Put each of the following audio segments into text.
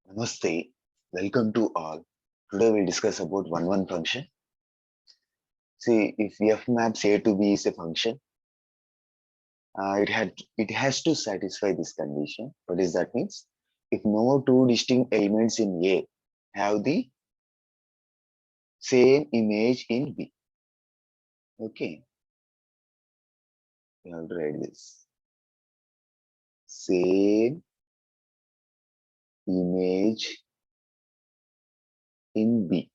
Namaste. Welcome to all. Today we'll discuss about one function. See, if f maps A to B is a function, it has to satisfy this condition. What does that means? If no two distinct elements in A have the same image in B. Okay, you have to write this. Same image in B.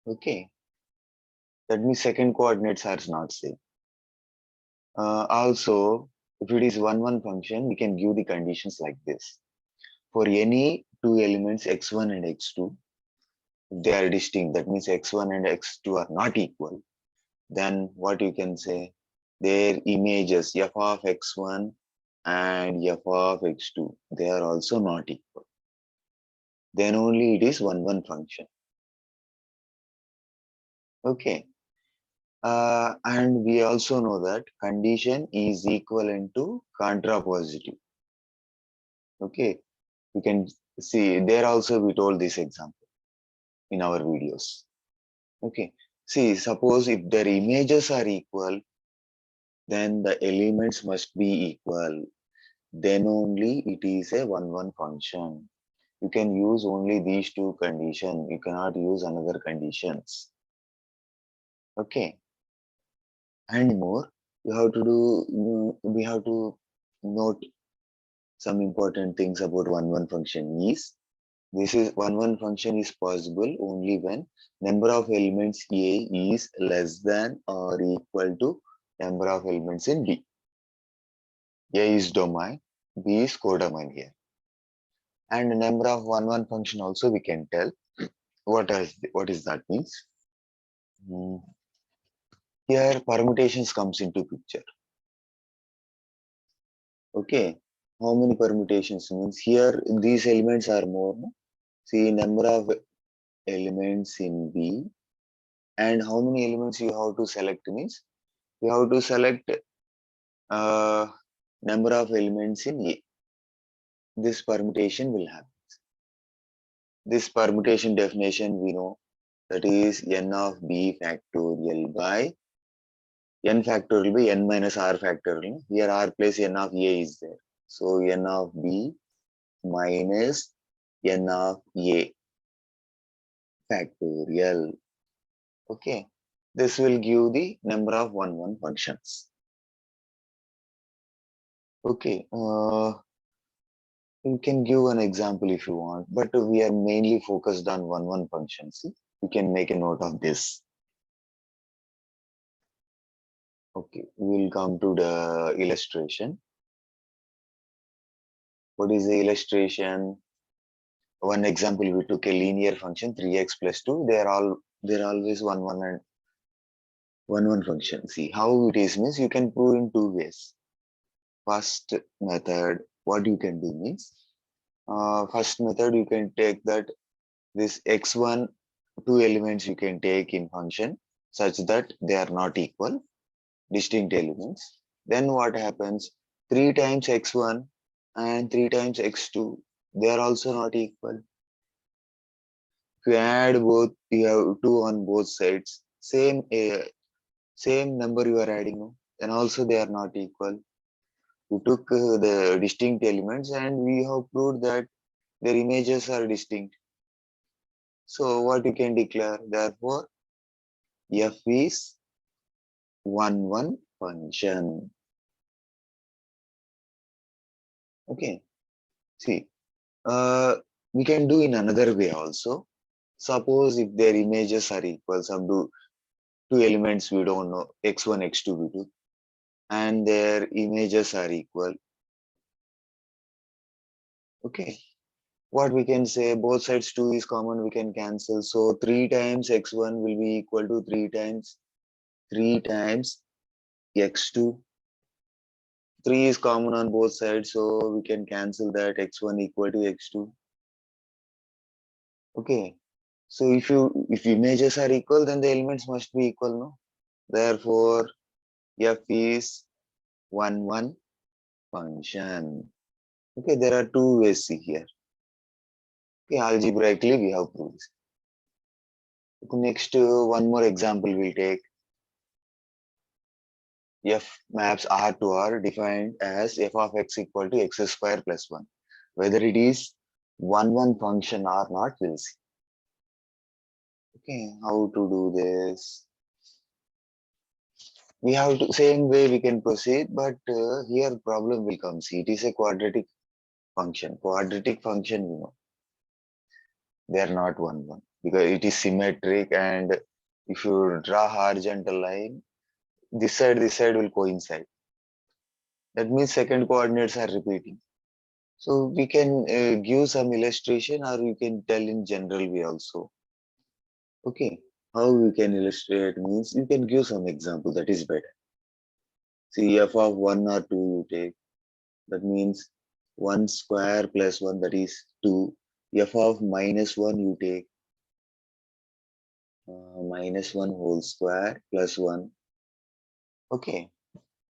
Okay, that means second coordinates are not same. Also, if it is one function, we can give the conditions like this. For any two elements x1 and x2, if they are distinct, that means x1 and x2 are not equal, then what you can say, their images f of x1 and f of x2, they are also not equal. Then only it is one function. Okay. And we also know that condition is equivalent to contrapositive. Okay. You can see there also we told this example in our videos. Okay. See, suppose if their images are equal, then the elements must be equal. Then only it is a one function. You can use only these two conditions. You cannot use another conditions. Okay. And more, we have to note some important things about one function is, this is one function is possible only when number of elements A is less than or equal to number of elements in B. A is domain, B is codomain here. And the number of one function also we can tell. What is that means? Here permutations comes into picture. Okay. How many permutations means here these elements are more. No? See number of elements in B and how many elements you have to select means you have to select number of elements in A. This permutation will happen. This permutation definition we know, that is n of B factorial by n factorial by n minus r factorial. Here r plus n of A is there. So n of B minus n of A factorial. Okay. This will give the number of one functions. Okay. You can give an example if you want, but we are mainly focused on one functions. You can make a note of this. Okay, we will come to the illustration. What is the illustration? One example, we took a linear function 3x plus 2. They're always one function. See how it is means you can prove in two ways. First method, what you can do means, first method you can take that this x1 two elements you can take in function such that they are not equal, distinct elements. Then what happens? 3 times x1 and 3 times x2, they are also not equal. If you add both, you have 2 on both sides, same number you are adding, then also they are not equal. We took the distinct elements and we have proved that their images are distinct. So what you can declare? Therefore, f is one function. Okay. See, we can do in another way also. Suppose if their images are equal, some two elements we don't know, x1, x2 we do, and their images are equal. Okay. What we can say, both sides 2 is common, we can cancel. So 3 times x1 will be equal to 3 times x2. 3 is common on both sides, so we can cancel that x1 equal to x2. Okay. So if images are equal, then the elements must be equal, no? Therefore, f is one function. Okay, there are two ways here. Okay, algebraically we have proved this. Next, one more example we'll take. F maps R to R defined as f of x equal to x square plus 1. Whether it is 1 function or not, we'll see. Okay, how to do this? We have to, same way we can proceed, but here problem will come. See, it is a quadratic function. Quadratic function, you know, they are not 1 because it is symmetric, and if you draw horizontal line, this side will coincide. That means second coordinates are repeating. So we can give some illustration, or you can tell in general way also. Okay, how we can illustrate means you can give some example, that is better. See, f of 1 or 2 you take, that means 1 square plus 1, that is 2. F of -1 you take, -1 whole square plus 1. Okay,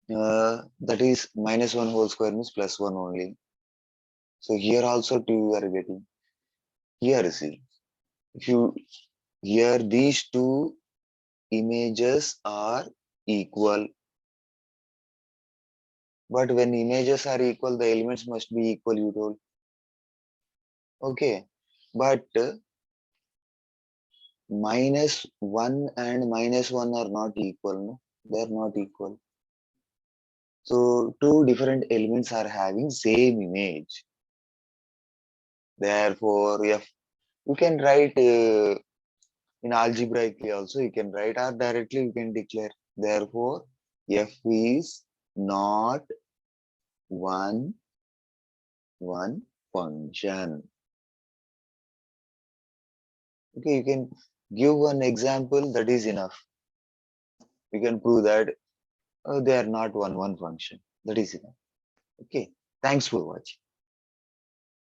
that is -1 whole square means plus 1 only. So here also 2 you are getting. Here see, if you, here these two images are equal, but when images are equal, the elements must be equal, you told. Okay, but -1 and -1 are not equal, no? They are not equal. So two different elements are having same image. Therefore, if you can write in algebraically also, you can write, or directly you can declare. Therefore, f is not one function. Okay, you can give one example, that is enough. You can prove that they are not one function. That is enough. Okay, thanks for watching.